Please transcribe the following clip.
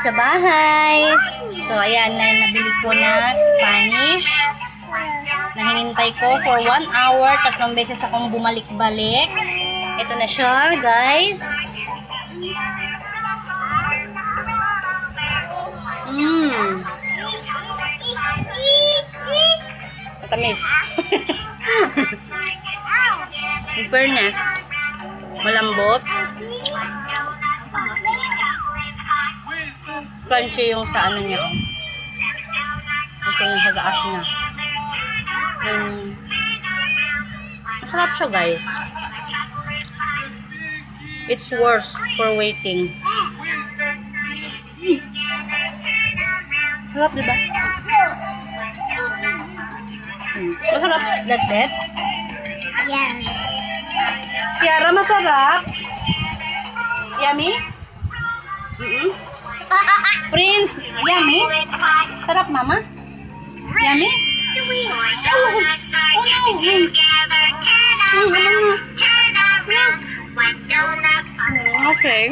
Sa bahay. So, ayan na yung nabili ko na Spanish. Nahinintay ko for 1 hour. 3 beses akong bumalik-balik. Ito na siya, guys. Matamis. In fairness, malambot. Crunchy yung sa ano niya. Ito yung sa taas niya. Masarap siya, guys. It's worth for waiting. Masarap, diba? Masarap, latet? Yes. Kiara, masarap? Yummy? Prince, yummy? Sarap, mama? Yummy? Okay.